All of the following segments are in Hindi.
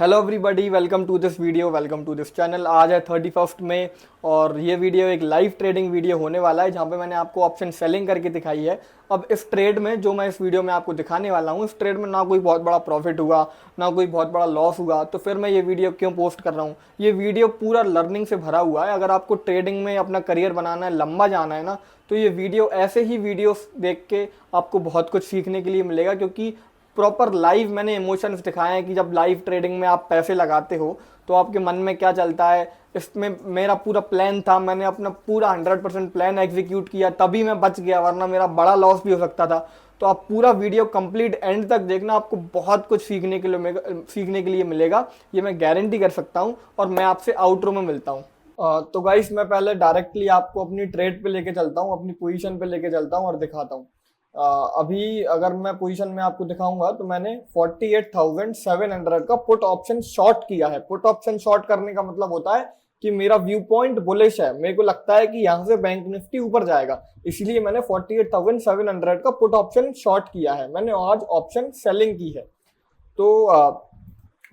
Hello everybody, welcome to this video, welcome to this channel. आज है 31 मई और ये वीडियो एक लाइव ट्रेडिंग वीडियो होने वाला है जहाँ पे मैंने आपको ऑप्शन सेलिंग करके दिखाई है। अब इस ट्रेड में जो मैं इस वीडियो में आपको दिखाने वाला हूँ, इस ट्रेड में ना कोई बहुत बड़ा प्रॉफिट हुआ ना कोई बहुत बड़ा लॉस हुआ, तो फिर मैं ये वीडियो क्यों पोस्ट कर रहा हूँ। ये वीडियो पूरा लर्निंग से भरा हुआ है। अगर आपको ट्रेडिंग में अपना करियर बनाना है, लंबा जाना है ना, तो ये वीडियो ऐसे ही वीडियोस देख के आपको बहुत कुछ सीखने के लिए मिलेगा, क्योंकि प्रॉपर लाइव मैंने इमोशंस दिखाए हैं कि जब लाइव ट्रेडिंग में आप पैसे लगाते हो तो आपके मन में क्या चलता है। इसमें मेरा पूरा प्लान था, मैंने अपना पूरा 100% प्लान एग्जीक्यूट किया, तभी मैं बच गया, वरना मेरा बड़ा लॉस भी हो सकता था। तो आप पूरा वीडियो कंप्लीट एंड तक देखना, आपको बहुत कुछ सीखने के लिए मिलेगा, ये मैं गारंटी कर सकता हूँ। और मैं आपसे आउटरो में मिलता हूँ। तो गाइस, मैं पहले डायरेक्टली आपको अपनी ट्रेड पे लेके चलता हूँ, अपनी पोजीशन पे लेके चलता हूँ और दिखाता हूँ। अभी अगर मैं पोजीशन में आपको दिखाऊंगा तो मैंने 48,700 का पुट ऑप्शन शॉर्ट किया है। पुट ऑप्शन शॉर्ट करने का मतलब होता है कि मेरा व्यू पॉइंट बुलिश है, मेरे को लगता है कि यहाँ से बैंक निफ्टी ऊपर जाएगा, इसलिए मैंने 48,700 का पुट ऑप्शन शॉर्ट किया है। मैंने आज ऑप्शन सेलिंग की है। तो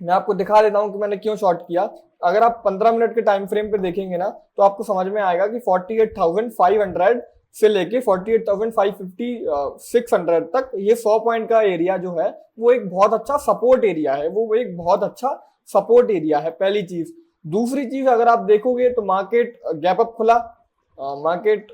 मैं आपको दिखा देता हूँ कि मैंने क्यों शॉर्ट किया। अगर आप 15 मिनट के टाइम फ्रेम पे देखेंगे ना, तो आपको समझ में आएगा कि 48,500 से लेके 48,550 600 तक ये 100 पॉइंट का एरिया जो है वो एक बहुत अच्छा सपोर्ट एरिया है। वो एक बहुत अच्छा सपोर्ट एरिया है, पहली चीज। दूसरी चीज, अगर आप देखोगे तो मार्केट गैप अप खुला, मार्केट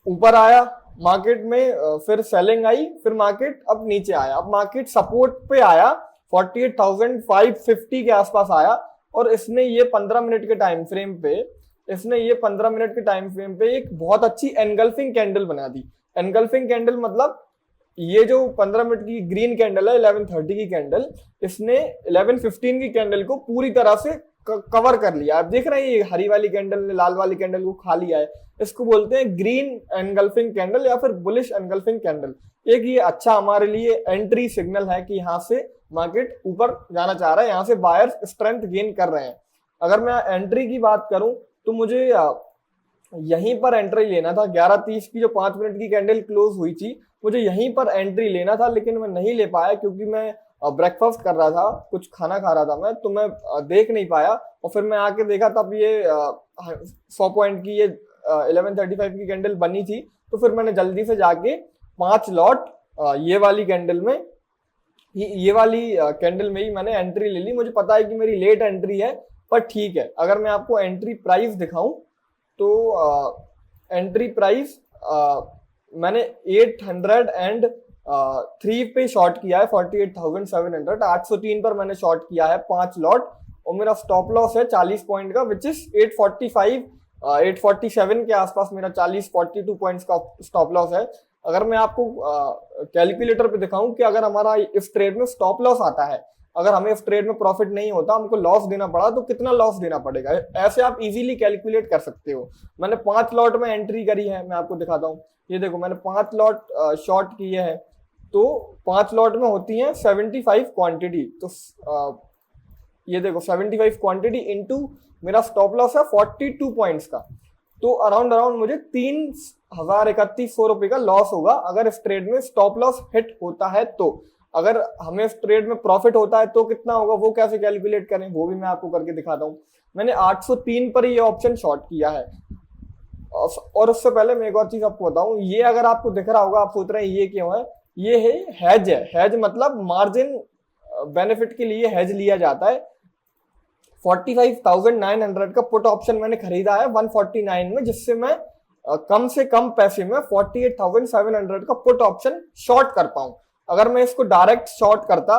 ऊपर आया, मार्केट में फिर सेलिंग आई, फिर मार्केट अब नीचे आया। अब मार्केट सपोर्ट पे आया, 48,550 के आसपास आया, और इसने ये 15 मिनट के टाइम फ्रेम पे एक बहुत अच्छी एनगल्फिंग कैंडल बना दी। एनगल्फिंग कैंडल मतलब ये जो 15 मिनट की ग्रीन कैंडल है, 11:30 की कैंडल, इसने 11:15 की कैंडल को पूरी तरह से कवर कर लिया। आप देख रहे हैं, ये हरी वाली कैंडल ने लाल वाली कैंडल को खा लिया है। इसको बोलते हैं ग्रीन एनगल्फिंग कैंडल या फिर बुलिश एनगल्फिंग कैंडल। एक ये अच्छा हमारे लिए एंट्री सिग्नल है कि यहाँ से मार्केट ऊपर जाना चाह रहा है, यहाँ से बायर्स स्ट्रेंथ गेन कर रहे हैं। अगर मैं एंट्री की बात करूं तो मुझे यहीं पर एंट्री लेना था। 11:30 की जो 5 मिनट की कैंडल क्लोज हुई थी, मुझे यहीं पर एंट्री लेना था, लेकिन मैं नहीं ले पाया क्योंकि मैं ब्रेकफास्ट कर रहा था, कुछ खाना खा रहा था मैं, तो मैं देख नहीं पाया। और फिर मैं आके देखा तब ये 100 पॉइंट की ये 11:35 की कैंडल बनी थी। तो फिर मैंने जल्दी से जाके 5 लॉट ये वाली कैंडल में ही मैंने एंट्री ले ली। मुझे पता है कि मेरी लेट एंट्री है, पर ठीक है। अगर मैं आपको एंट्री प्राइस दिखाऊं तो एंट्री प्राइस मैंने 803 पे शॉर्ट किया है। 48,700 803 पर मैंने शॉर्ट किया है 5 लॉट, और मेरा स्टॉप लॉस है 40 पॉइंट का, विच इज 847 के आसपास मेरा 42 पॉइंट्स का स्टॉप लॉस है। अगर मैं आपको कैलकुलेटर पे दिखाऊं कि अगर हमारा इस ट्रेड में स्टॉप लॉस आता है, अगर हमें इस ट्रेड में प्रॉफिट नहीं होता, हमको लॉस देना पड़ा, तो कितना लॉस देना पड़ेगा, ऐसे आप इजीली कैलकुलेट कर सकते हो। मैंने 5 लॉट में एंट्री करी है, मैं आपको दिखाता हूँ। ये देखो, मैंने 5 लॉट शॉर्ट किए हैं, तो 5 लॉट में होती है 75 क्वांटिटी। तो ये देखो 75 क्वांटिटी इनटू मेरा स्टॉप लॉस है 42 पॉइंट्स का, तो अराउंड मुझे 3,031 रुपए का लॉस होगा अगर इस ट्रेड में स्टॉप लॉस हिट होता है। तो अगर हमें इस ट्रेड में प्रॉफिट होता है तो कितना होगा, वो कैसे कैलकुलेट करें, वो भी मैं आपको करके दिखाता हूँ। मैंने 803 पर ये ऑप्शन शॉर्ट किया है। और उससे पहले मैं एक और चीज आपको बताऊं, ये अगर आपको दिख रहा होगा, आप सोच रहे हैं ये क्यों है, ये है हेज है। हेज मतलब मार्जिन बेनिफिट के लिए हेज लिया जाता है। 45,900 का पुट ऑप्शन मैंने खरीदा है 149 में, जिससे मैं कम से कम पैसे में 48,700 का पुट ऑप्शन शॉर्ट कर पाऊं। अगर मैं इसको डायरेक्ट शॉर्ट करता,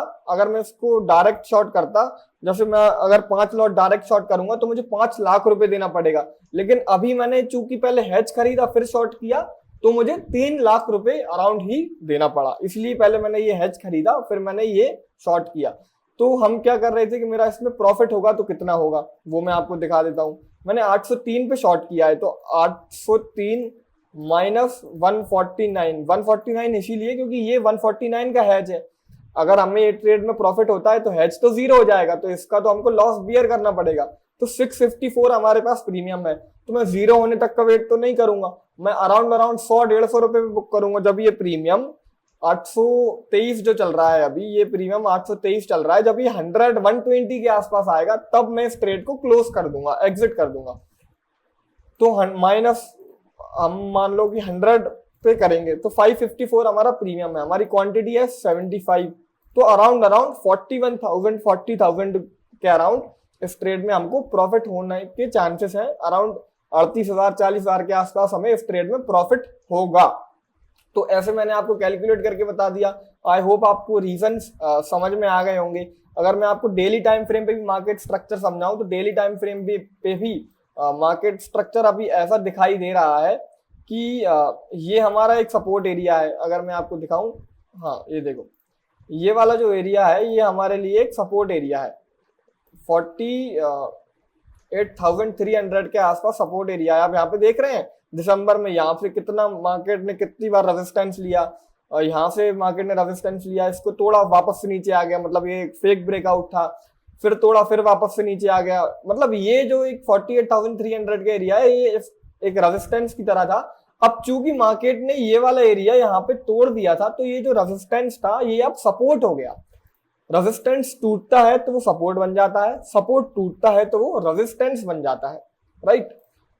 जैसे मैं अगर 5 लॉट डायरेक्ट शॉर्ट करूंगा तो मुझे 5 लाख रुपए देना पड़ेगा। लेकिन अभी मैंने चूंकि पहले हेज खरीदा फिर शॉर्ट किया, तो मुझे 3 लाख रुपए अराउंड ही देना पड़ा। इसलिए पहले मैंने ये हेज खरीदा, फिर मैंने ये शॉर्ट किया। तो हम क्या कर रहे थे कि मेरा इसमें प्रॉफिट होगा तो कितना होगा, वो मैं आपको दिखा देता हूं। मैंने 803 पे शॉर्ट किया है, तो 803 माइनस 149 इसीलिए क्योंकि ये 149 का हैज है। अगर हमें ये ट्रेड में प्रॉफिट होता है तो हैज तो 0 हो जाएगा, तो इसका तो हमको लॉस बियर करना पड़ेगा। तो 654 हमारे पास प्रीमियम है, तो मैं 0 होने तक का वेट तो नहीं करूंगा, मैं अराउंड 100-150 रुपए पे बुक करूंगा जब ये प्रीमियम 823 जो चल रहा है अभी, ये प्रीमियम 823 चल रहा है। जब ये 100 120 के आसपास आएगा तब मैं इस ट्रेड को क्लोज कर दूंगा, एग्जिट कर दूंगा। तो माइनस हम मान लो कि 100 पे करेंगे तो 554 हमारा प्रीमियम है, हमारी क्वांटिटी है 75। तो अराउंड 41,000 40,000 के अराउंड इस ट्रेड में हमको प्रॉफिट होने के चांसेस हैं। अराउंड 38,000 40,000 के आसपास हमें इस ट्रेड में प्रॉफिट होगा। तो ऐसे मैंने आपको कैलकुलेट करके बता दिया। आई होप आपको रीजंस समझ में आ गए होंगे। अगर मैं आपको डेली टाइम फ्रेम पे भी मार्केट स्ट्रक्चर समझाऊं तो डेली टाइम फ्रेम पे भी मार्केट स्ट्रक्चर अभी ऐसा दिखाई दे रहा है कि ये हमारा एक सपोर्ट एरिया है। अगर मैं आपको दिखाऊं, हाँ ये देखो, ये वाला जो एरिया है ये हमारे लिए एक सपोर्ट एरिया है। 48,300 के आसपास सपोर्ट एरिया है। आप यहाँ पे देख रहे हैं दिसंबर में यहाँ से कितना मार्केट ने कितनी बार रेजिस्टेंस लिया, और यहाँ से मार्केट ने रेजिस्टेंस लिया, इसको तोड़ा, वापस से नीचे आ गया, मतलब ये एक फेक ब्रेकआउट था, फिर तोड़ा, फिर वापस से नीचे आ गया। मतलब ये जो एक 48,300 का एरिया है ये एक रेजिस्टेंस की तरह था। अब चूंकि मार्केट ने ये वाला एरिया यहाँ पे तोड़ दिया था तो ये जो रेजिस्टेंस था ये अब सपोर्ट हो गया। रेजिस्टेंस टूटता है तो वो सपोर्ट बन जाता है, सपोर्ट टूटता है तो वो रेजिस्टेंस बन जाता है, राइट।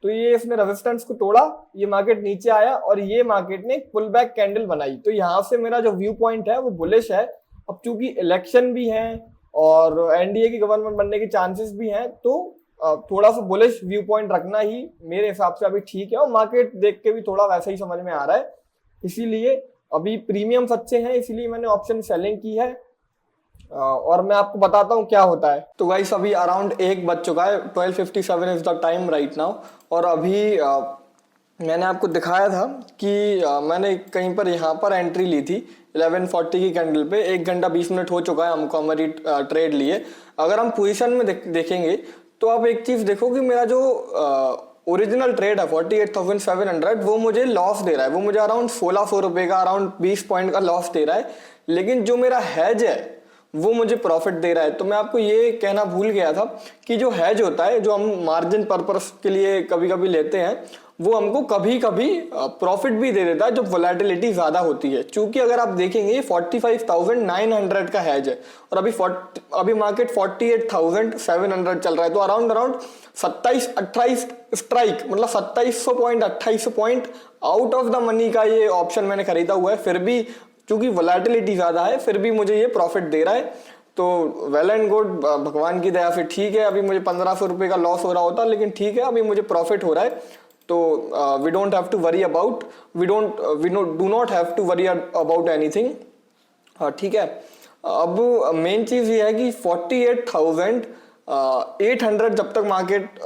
तो ये इसने रेजिस्टेंस को तोड़ा, ये मार्केट नीचे आया और ये मार्केट ने एक पुल बैक कैंडल बनाई। तो यहाँ से मेरा जो व्यू पॉइंट है वो बुलिश है। अब चूंकि इलेक्शन भी है और एनडीए की गवर्नमेंट बनने के चांसेस भी हैं, तो थोड़ा सा बुलिश व्यू पॉइंट रखना ही मेरे हिसाब से अभी ठीक है। और मार्केट देख के भी थोड़ा वैसा ही समझ में आ रहा है, इसीलिए अभी प्रीमियम्स अच्छे हैं, इसीलिए मैंने ऑप्शन सेलिंग की है। और मैं आपको बताता हूँ क्या होता है। तो गाइस अभी अराउंड 1 बज चुका है, 12:57 is the time right now. और अभी मैंने आपको दिखाया था कि मैंने कहीं पर यहाँ पर एंट्री ली थी 11:40 की कैंडल पे। 1 घंटा 20 मिनट हो चुका है हमको हमारी ट्रेड लिए। अगर हम पोजीशन में देखेंगे तो आप एक चीज देखो कि मेरा जो ओरिजिनल ट्रेड है 48,700 वो मुझे लॉस दे रहा है। वो मुझे अराउंड 1600 रुपये का, अराउंड 20 पॉइंट का लॉस दे रहा है। लेकिन जो मेरा हैज है वो मुझे प्रॉफिट दे रहा है। तो मैं आपको ये कहना भूल गया था कि जो हैज होता है, जो हम मार्जिन पर्पस के लिए कभी कभी लेते हैं, वो हमको कभी कभी प्रॉफिट भी दे देता है जब वोलेटिलिटी ज्यादा होती है। क्योंकि अगर आप देखेंगे 45,900 का हैज है और अभी मार्केट 48,700 चल रहा है। तो अराउंड 27-28 स्ट्राइक, मतलब 2700 point 2800 point out of the money का ये ऑप्शन मैंने खरीदा हुआ है। फिर भी क्योंकि वोलेटिलिटी ज्यादा है फिर भी मुझे ये प्रॉफिट दे रहा है। तो वेल एंड गुड, भगवान की दया से ठीक है। अभी मुझे 1500 रुपये का लॉस हो रहा होता, लेकिन ठीक है अभी मुझे प्रॉफिट हो रहा है। तो we don't have to worry about we do not have to worry about anything, ठीक है। अब मेन चीज ये है कि 48,800 जब तक मार्केट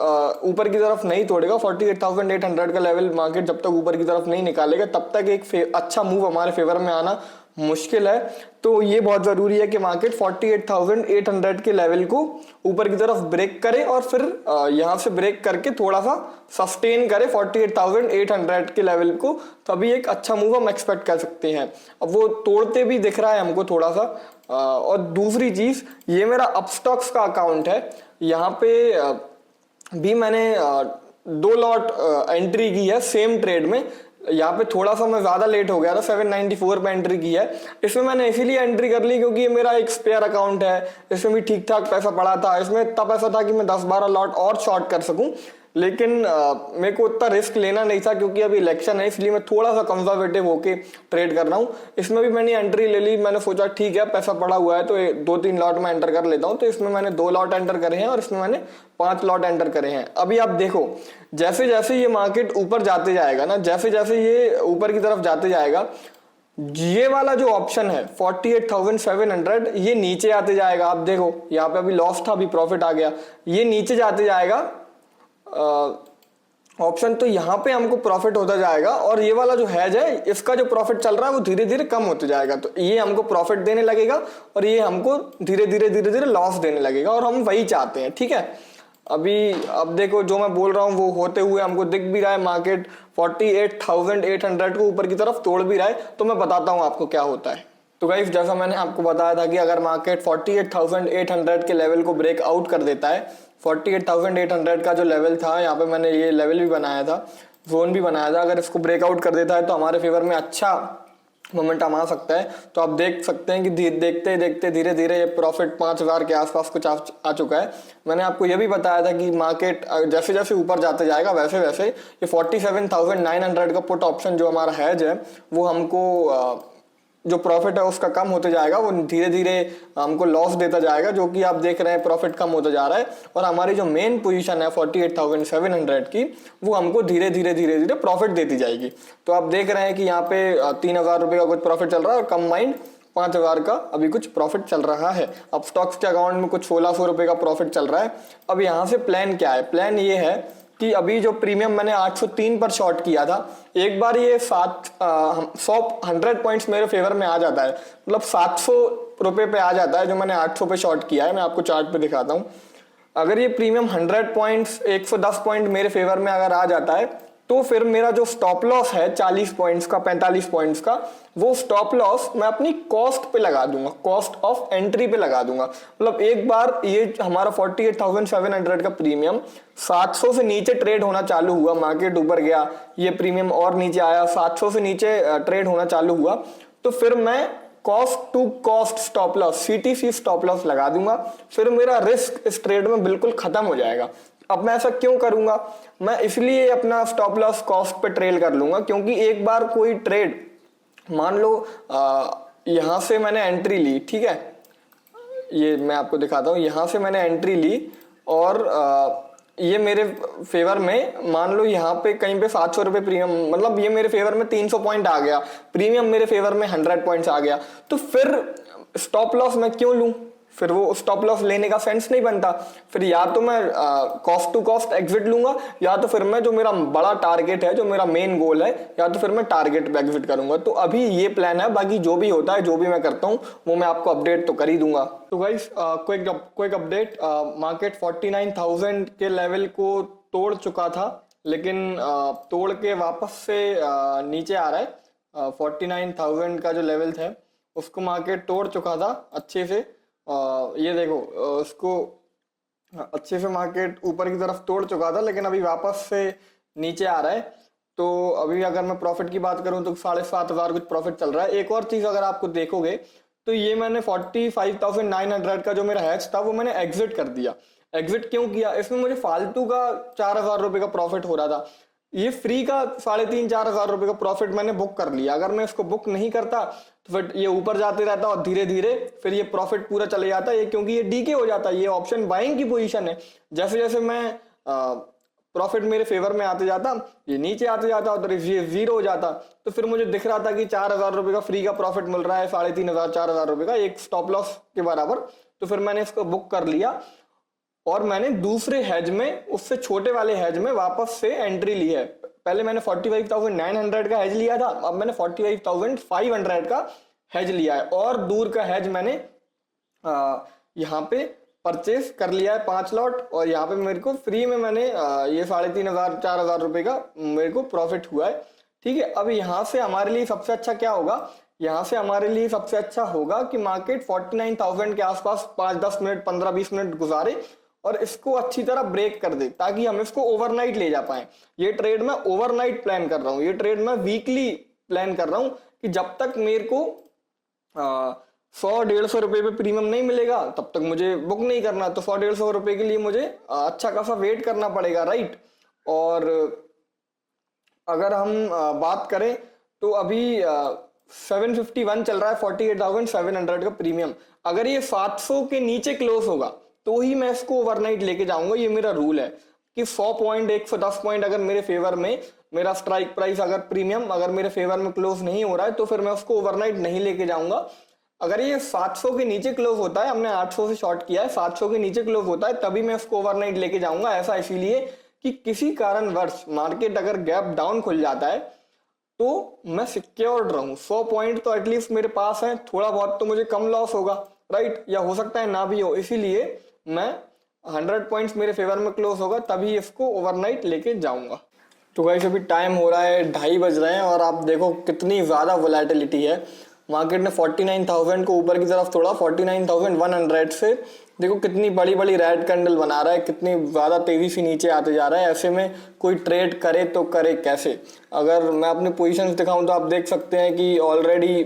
ऊपर की तरफ नहीं तोड़ेगा, 48,800 का लेवल मार्केट जब तक ऊपर की तरफ नहीं निकालेगा तब तक एक अच्छा मूव हमारे फेवर में आना मुश्किल है। तो ये बहुत जरूरी है कि मार्केट 48,800 के लेवल को ऊपर की तरफ ब्रेक करे और फिर यहाँ से ब्रेक करके थोड़ा सा सस्टेन करे 48,800 के लेवल को, तभी एक अच्छा मूव हम एक्सपेक्ट कर सकते हैं। अब वो तोड़ते भी दिख रहा है हमको थोड़ा सा। और दूसरी चीज, ये मेरा अपस्टॉक्स का अकाउंट है। यहाँ पे भी मैंने 2 लॉट एंट्री की है सेम ट्रेड में। यहाँ पे थोड़ा सा मैं ज्यादा लेट हो गया था, 794 पे एंट्री की है। इसमें मैंने इसीलिए एंट्री कर ली क्योंकि ये मेरा एक स्पेयर अकाउंट है, इसमें भी ठीक ठाक पैसा पड़ा था। इसमें इतना पैसा था कि मैं 10-12 लॉट और शॉर्ट कर सकूं, लेकिन मेरे को उतना रिस्क लेना नहीं था क्योंकि अभी इलेक्शन है, इसलिए मैं थोड़ा सा कंजर्वेटिव होके ट्रेड कर रहा हूँ। इसमें भी मैंने एंट्री ले ली। मैंने सोचा ठीक है पैसा पड़ा हुआ है तो 2-3 लॉट में एंटर कर लेता हूँ। तो इसमें मैंने 2 लॉट एंटर करे हैं और इसमें मैंने 5 लॉट एंटर करे हैं। अभी आप देखो जैसे जैसे ये मार्केट ऊपर जाते जाएगा ना, जैसे जैसे ये ऊपर की तरफ जाते जाएगा, ये वाला जो ऑप्शन है 48,700 ये नीचे आते जाएगा। आप देखो यहाँ पे अभी लॉस था, अभी प्रॉफिट आ गया। ये नीचे जाते जाएगा ऑप्शन, तो यहाँ पे हमको प्रॉफिट होता जाएगा। और ये वाला जो हैज है इसका जो प्रॉफिट चल रहा है वो धीरे धीरे कम होते जाएगा। तो ये हमको प्रॉफिट देने लगेगा और ये हमको धीरे धीरे लॉस देने लगेगा, और हम वही चाहते हैं, ठीक है। अभी अब देखो जो मैं बोल रहा हूँ वो होते हुए हमको दिख भी रहा है। मार्केट 48,800 को ऊपर की तरफ तोड़ भी रहा है। तो मैं बताता हूँ आपको क्या होता है। तो गाइस जैसा मैंने आपको बताया था कि अगर मार्केट 48,800 के लेवल को ब्रेक आउट कर देता है, 48,800 का जो लेवल था, यहाँ पे मैंने ये लेवल भी बनाया था, जोन भी बनाया था, अगर इसको ब्रेकआउट कर देता है तो हमारे फेवर में अच्छा मोमेंटम आ सकता है। तो आप देख सकते हैं कि देखते देखते धीरे धीरे ये प्रॉफिट 5,000 के आसपास कुछ आ चुका है। मैंने आपको ये भी बताया था कि मार्केट जैसे जैसे ऊपर जाते जाएगा वैसे वैसे ये 47,900 का पुट ऑप्शन जो हमारा हैज है वो हमको जो प्रॉफिट है उसका कम होते जाएगा, वो धीरे धीरे हमको लॉस देता जाएगा, जो कि आप देख रहे हैं प्रॉफिट कम होता जा रहा है। और हमारी जो मेन पोजीशन है 48,700 की वो हमको धीरे धीरे प्रॉफिट देती जाएगी। तो आप देख रहे हैं कि यहाँ पे 3,000 रुपये का कुछ प्रॉफिट चल रहा है और कंबाइंड 5,000 का अभी कुछ प्रॉफिट चल रहा है। अब स्टॉक्स के अकाउंट में कुछ 1,600 रुपये का प्रॉफिट चल रहा है। अब यहाँ से प्लान क्या है? प्लान ये है कि अभी जो प्रीमियम मैंने 803 पर शॉर्ट किया था, एक बार ये 100 पॉइंट्स मेरे फेवर में आ जाता है, मतलब 700 रुपये पे आ जाता है जो मैंने 800 पे शॉर्ट किया है। मैं आपको चार्ट पे दिखाता हूँ। अगर ये प्रीमियम 100 पॉइंट्स 110 पॉइंट मेरे फेवर में अगर आ जाता है तो फिर मेरा जो स्टॉप लॉस है 40 पॉइंट्स का 45 पॉइंट्स का, वो स्टॉप लॉस मैं अपनी कॉस्ट पे लगा दूंगा, कॉस्ट ऑफ एंट्री पे लगा दूंगा। मतलब एक बार ये हमारा 48,700 का प्रीमियम 700 से नीचे ट्रेड होना चालू हुआ, मार्केट ऊपर गया, ये प्रीमियम और नीचे आया, 700 से नीचे ट्रेड होना चालू हुआ, तो फिर मैं cost to cost stop loss CTC stop loss लगा दूंगा। फिर मेरा रिस्क इस ट्रेड में बिल्कुल खत्म हो जाएगा। अब मैं ऐसा क्यों करूंगा? मैं इसलिए अपना स्टॉप लॉस कॉस्ट पे ट्रेल कर लूंगा क्योंकि एक बार कोई ट्रेड, मान लो यहां से मैंने एंट्री ली, ठीक है, ये मैं आपको दिखाता हूं, यहां से मैंने एंट्री ली और ये मेरे फेवर में, मान लो यहाँ पे कहीं पे 700 रुपये प्रीमियम, मतलब ये मेरे फेवर में 300 पॉइंट आ गया, प्रीमियम मेरे फेवर में 100 पॉइंट्स आ गया, तो फिर स्टॉप लॉस मैं क्यों लूं? फिर वो स्टॉप लॉस लेने का सेंस नहीं बनता। फिर या तो मैं कॉस्ट टू कॉस्ट एग्जिट लूंगा, या तो फिर मैं जो मेरा बड़ा टारगेट है, जो मेरा मेन गोल है, या तो फिर मैं टारगेट पे एग्जिट करूंगा। तो अभी ये प्लान है, बाकी जो भी होता है, जो भी मैं करता हूँ वो मैं आपको अपडेट तो कर ही दूंगा। तो गाइस क्विक अपडेट, मार्केट 49,000 के लेवल को तोड़ चुका था, लेकिन तोड़ के वापस से नीचे आ रहा है। 49,000 का जो लेवल था उसको मार्केट तोड़ चुका था अच्छे से। ये देखो उसको अच्छे से मार्केट ऊपर की तरफ तोड़ चुका था, लेकिन अभी वापस से नीचे आ रहा है। तो अभी अगर मैं प्रॉफिट की बात करूं तो 7,500 कुछ प्रॉफिट चल रहा है। एक और चीज अगर आपको देखोगे तो ये मैंने 45,900 का जो मेरा हैच था वो मैंने एग्जिट कर दिया। एग्जिट क्यों किया? इसमें मुझे फालतू का 4,000 रुपये का प्रॉफिट हो रहा था। ये फ्री का 3,500-4,000 रुपये का प्रॉफिट मैंने बुक कर लिया। अगर मैं इसको बुक नहीं करता तो फिर ये ऊपर जाते रहता और धीरे धीरे फिर ये प्रॉफिट पूरा चले जाता है, क्योंकि ये डीके हो जाता है। ये ऑप्शन बाइंग की पोजीशन है। जैसे जैसे मैं प्रॉफिट मेरे फेवर में आते जाता, ये नीचे आते जाता और ये जीरो हो जाता, तो फिर मुझे दिख रहा था कि 4,000 रुपये का फ्री का प्रॉफिट मिल रहा है, 3,500-4,000 रुपये का एक स्टॉप लॉस के बराबर। तो फिर मैंने इसको बुक कर लिया और मैंने दूसरे हैज में, उससे छोटे वाले हैज में वापस से एंट्री ली है। पहले मैंने 45,900 का हैज लिया था, अब मैंने 45,500 का हैज लिया है और दूर का हैज मैंने यहाँ पे परचेस कर लिया है 5 लॉट, और यहाँ पे मेरे को फ्री में मैंने ये 3,500-4,000 रुपये का मेरे को प्रॉफिट हुआ है। ठीक है, अब यहाँ से हमारे लिए सबसे अच्छा क्या होगा? यहाँ से हमारे लिए सबसे अच्छा होगा कि मार्केट 49,000 के आसपास 5-10 मिनट 15-20 मिनट गुजारे और इसको अच्छी तरह ब्रेक कर दे, ताकि हम इसको ओवरनाइट ले जा पाए। ये ट्रेड मैं ओवरनाइट प्लान कर रहा हूँ, ये ट्रेड मैं वीकली प्लान कर रहा हूँ कि जब तक मेरे को 100-150 रुपये पे प्रीमियम नहीं मिलेगा तब तक मुझे बुक नहीं करना। तो 100-150 रुपये के लिए मुझे अच्छा खासा वेट करना पड़ेगा, राइट। और अगर हम बात करें तो अभी 751 चल रहा है 48,700 का प्रीमियम। अगर ये 700 के नीचे क्लोज होगा तो ही मैं इसको ओवरनाइट लेके जाऊंगा। ये मेरा रूल है कि 100 पॉइंट 110 पॉइंट अगर मेरे फेवर में, मेरा स्ट्राइक प्राइस अगर प्रीमियम अगर मेरे फेवर में क्लोज नहीं हो रहा है तो फिर मैं उसको ओवरनाइट नहीं लेके जाऊंगा। अगर ये 700 के नीचे क्लोज होता है, हमने 800 से शॉर्ट किया है, 700 के नीचे क्लोज होता है तभी मैं उसको ओवरनाइट लेके जाऊंगा। ऐसा इसीलिए कि किसी कारणवश मार्केट अगर गैप डाउन खुल जाता है तो मैं सिक्योर्ड रहूं। 100 पॉइंट तो एटलीस्ट मेरे पास है, थोड़ा बहुत तो मुझे कम लॉस होगा, राइट, या हो सकता है ना भी हो। इसीलिए मैं 100 पॉइंट्स मेरे फेवर में क्लोज होगा तभी इसको ओवरनाइट लेके जाऊंगा। तो गाइस अभी टाइम हो रहा है 2:30 बज रहे हैं और आप देखो कितनी ज़्यादा वोलेटिलिटी है। मार्केट ने 49,000 को ऊपर की तरफ तोड़ा, 49,100 से देखो कितनी बड़ी बड़ी रेड कैंडल बना रहा है, कितनी ज़्यादा तेज़ी से नीचे आते जा रहा है। ऐसे में कोई ट्रेड करे तो करे कैसे? अगर मैं अपनी पोजीशंस दिखाऊं तो आप देख सकते हैं कि ऑलरेडी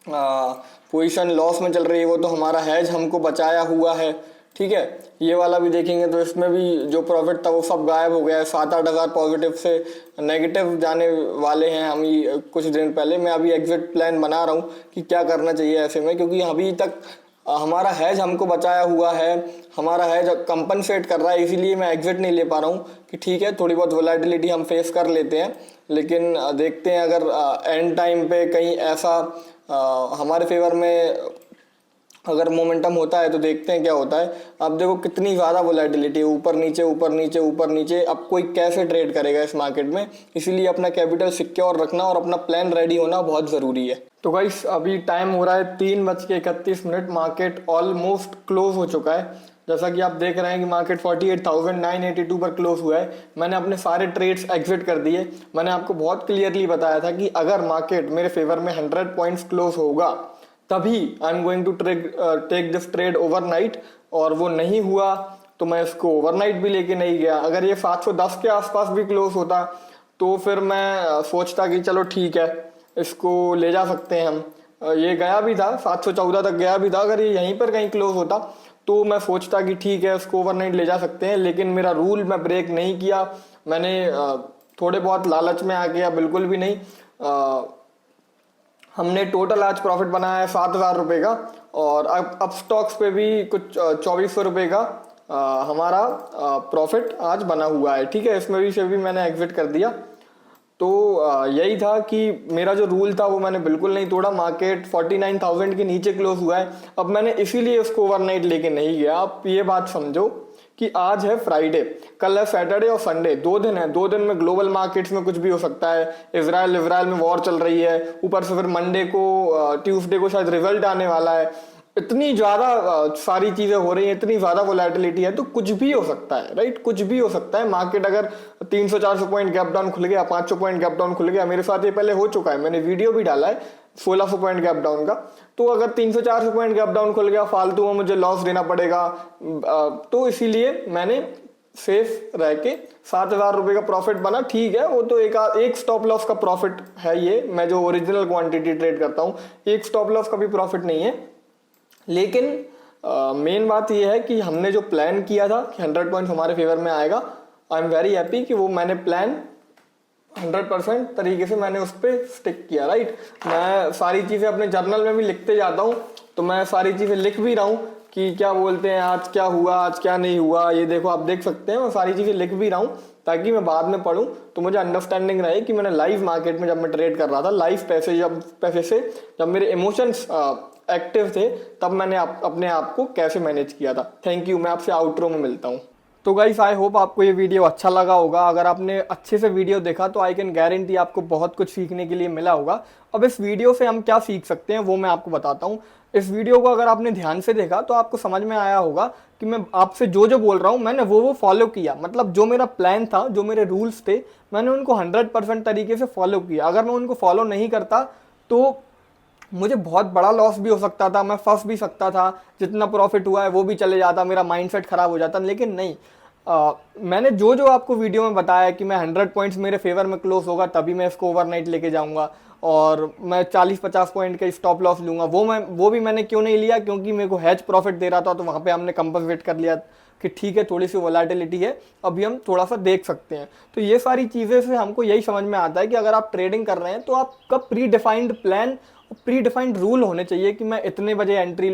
पोजीशन लॉस में चल रही है। वो तो हमारा हैज हमको बचाया हुआ है, ठीक है। ये वाला भी देखेंगे तो इसमें भी जो प्रॉफिट था वो सब गायब हो गया है। 7-8 हज़ार पॉजिटिव से नेगेटिव जाने वाले हैं हम ही कुछ दिन पहले। मैं अभी एग्जिट प्लान बना रहा हूँ कि क्या करना चाहिए ऐसे में, क्योंकि अभी तक हमारा हैज हमको बचाया हुआ है, हमारा हैज कंपनसेट कर रहा है, इसीलिए मैं एग्जिट नहीं ले पा रहा हूँ कि ठीक है थोड़ी बहुत वोलेटिलिटी हम फेस कर लेते हैं, लेकिन देखते हैं अगर एंड टाइम पे कहीं ऐसा हमारे फेवर में अगर मोमेंटम होता है तो देखते हैं क्या होता है। अब देखो कितनी ज़्यादा वोलेटिलिटी, ऊपर नीचे ऊपर नीचे ऊपर नीचे। अब कोई कैसे ट्रेड करेगा इस मार्केट में? इसीलिए अपना कैपिटल सिक्योर रखना और अपना प्लान रेडी होना बहुत ज़रूरी है। तो गाइस अभी टाइम हो रहा है 3:31। मार्केट ऑलमोस्ट क्लोज हो चुका है। जैसा कि आप देख रहे हैं कि मार्केट 48,982 पर क्लोज हुआ है। मैंने अपने सारे ट्रेड्स एग्जिट कर दिए। मैंने आपको बहुत क्लियरली बताया था कि अगर मार्केट मेरे फेवर में 100 पॉइंट्स क्लोज होगा तभी I am going to take this trade overnight, और वो नहीं हुआ तो मैं इसको ओवरनाइट भी लेके नहीं गया। अगर ये 710 के आसपास भी क्लोज होता तो फिर मैं सोचता कि चलो ठीक है इसको ले जा सकते हैं हम। ये गया भी था 714 तक गया भी था। अगर ये यहीं पर कहीं क्लोज होता तो मैं सोचता कि ठीक है इसको ओवरनाइट ले जा सकते हैं, लेकिन मेरा रूल मैं ब्रेक नहीं किया। मैंने थोड़े बहुत लालच में आ गया, बिल्कुल भी नहीं। हमने टोटल आज प्रॉफिट बनाया है 7,000 रुपये का, और अब स्टॉक्स पे भी कुछ 2400 रुपये का हमारा प्रॉफिट आज बना हुआ है, ठीक है। इसमें से भी मैंने एग्जिट कर दिया। तो यही था कि मेरा जो रूल था वो मैंने बिल्कुल नहीं तोड़ा। मार्केट 49,000 के नीचे क्लोज हुआ है। अब मैंने इसीलिए उसको ओवरनाइट लेके नहीं गया। आप ये बात समझो कि आज है फ्राइडे, कल है सैटरडे और संडे, 2 दिन है। 2 दिन में ग्लोबल मार्केट्स में कुछ भी हो सकता है। इजराइल में वॉर चल रही है, ऊपर से फिर मंडे को ट्यूसडे को शायद रिजल्ट आने वाला है। इतनी ज़्यादा सारी चीज़ें हो रही हैं, इतनी ज़्यादा वोलेटिलिटी है, तो कुछ भी हो सकता है, राइट। कुछ भी हो सकता है। मार्केट अगर 300-400 पॉइंट गैप डाउन खुल गया, 500 पॉइंट गैप डाउन खुल गया, मेरे साथ ये पहले हो चुका है, मैंने वीडियो भी डाला है 1600 पॉइंट गैप डाउन का। तो अगर 300-400 पॉइंट गैप डाउन खुल गया, फालतू में मुझे लॉस देना पड़ेगा। तो इसीलिए मैंने सेफ रह के 7,000 रुपये का प्रॉफिट बना, ठीक है। वो तो एक स्टॉप लॉस का प्रॉफिट है, ये मैं जो ओरिजिनल क्वांटिटी ट्रेड करता हूँ, एक स्टॉप लॉस का भी प्रॉफिट नहीं है। लेकिन मेन बात यह है कि हमने जो प्लान किया था कि 100 पॉइंट्स हमारे फेवर में आएगा, आई एम वेरी हैप्पी कि वो मैंने प्लान 100% तरीके से मैंने उस पर स्टिक किया, राइट। मैं सारी चीज़ें अपने जर्नल में भी लिखते जाता हूँ, तो मैं सारी चीज़ें लिख भी रहा हूँ कि क्या बोलते हैं आज क्या हुआ, आज क्या नहीं हुआ। ये देखो आप देख सकते हैं, मैं सारी चीज़ें लिख भी रहा हूँ ताकि मैं बाद में पढ़ूँ तो मुझे अंडरस्टैंडिंग रहे कि मैंने लाइव मार्केट में जब मैं ट्रेड कर रहा था, लाइव पैसे से जब मेरे इमोशंस एक्टिव थे, तब मैंने अपने आप को कैसे मैनेज किया था। Thank you. मैं आपसे आउटरो में मिलता हूँ। तो गाइस आई होप आपको ये वीडियो अच्छा लगा होगा। अगर आपने अच्छे से वीडियो देखा तो आई कैन गारंटी आपको बहुत कुछ सीखने के लिए मिला होगा। अब इस वीडियो से हम क्या सीख सकते हैं वो मैं आपको बताता हूँ। इस वीडियो को अगर आपने ध्यान से देखा तो आपको समझ में आया होगा कि मैं आपसे जो जो बोल रहा हूँ मैंने वो फॉलो किया। मतलब जो मेरा प्लान था, जो मेरे रूल्स थे, मैंने उनको 100% तरीके से फॉलो किया। अगर मैं उनको फॉलो नहीं करता तो मुझे बहुत बड़ा लॉस भी हो सकता था, मैं फंस भी सकता था, जितना प्रॉफिट हुआ है वो भी चले जाता, मेरा माइंडसेट खराब हो जाता। लेकिन नहीं, मैंने जो जो आपको वीडियो में बताया कि मैं 100 पॉइंट्स मेरे फेवर में क्लोज होगा तभी मैं इसको ओवरनाइट लेके जाऊंगा, और मैं 40-50 पॉइंट का स्टॉप लॉस लूंगा, वो भी मैंने क्यों नहीं लिया? क्योंकि मेरे को हैज प्रॉफिट दे रहा था, तो वहाँ पे हमने कंपनसेट कर लिया कि ठीक है थोड़ी सी वोलेटिलिटी है, अभी हम थोड़ा सा देख सकते हैं। तो ये सारी चीज़ें से हमको यही समझ में आता है कि अगर आप ट्रेडिंग कर रहे हैं तो आपका pre defined plan, pre defined rule होने चाहिए कि मैं इतने बजे एंट्री,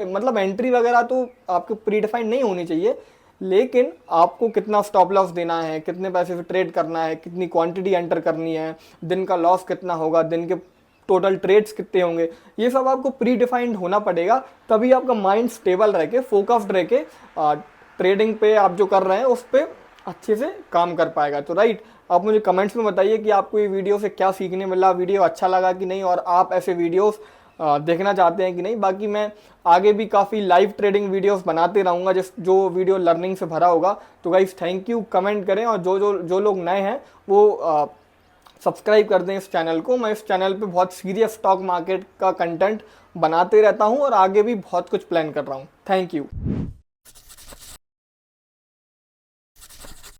मतलब एंट्री वगैरह तो आपको प्री डिफाइंड नहीं होनी चाहिए, लेकिन आपको कितना स्टॉप लॉस देना है, कितने पैसे से ट्रेड करना है, कितनी क्वांटिटी एंटर करनी है, दिन का लॉस कितना होगा, दिन के टोटल ट्रेड्स कितने होंगे, ये सब आपको प्री डिफाइंड होना पड़ेगा। तभी आपका माइंड स्टेबल रह के, फोकस्ड रह के ट्रेडिंग पे आप जो कर रहे हैं उस पर अच्छे से काम कर पाएगा। तो राइट, आप मुझे कमेंट्स में बताइए कि आपको ये वीडियो से क्या सीखने मिला, वीडियो अच्छा लगा कि नहीं, और आप ऐसे वीडियोस देखना चाहते हैं कि नहीं। बाकी मैं आगे भी काफ़ी लाइव ट्रेडिंग वीडियोस बनाते रहूँगा जो वीडियो लर्निंग से भरा होगा। तो गाइस थैंक यू, कमेंट करें, और जो लोग नए हैं वो सब्सक्राइब कर दें इस चैनल को। मैं इस चैनल पे बहुत सीरियस स्टॉक मार्केट का कंटेंट बनाते रहता हूँ और आगे भी बहुत कुछ प्लान कर रहा हूँ। Thank you.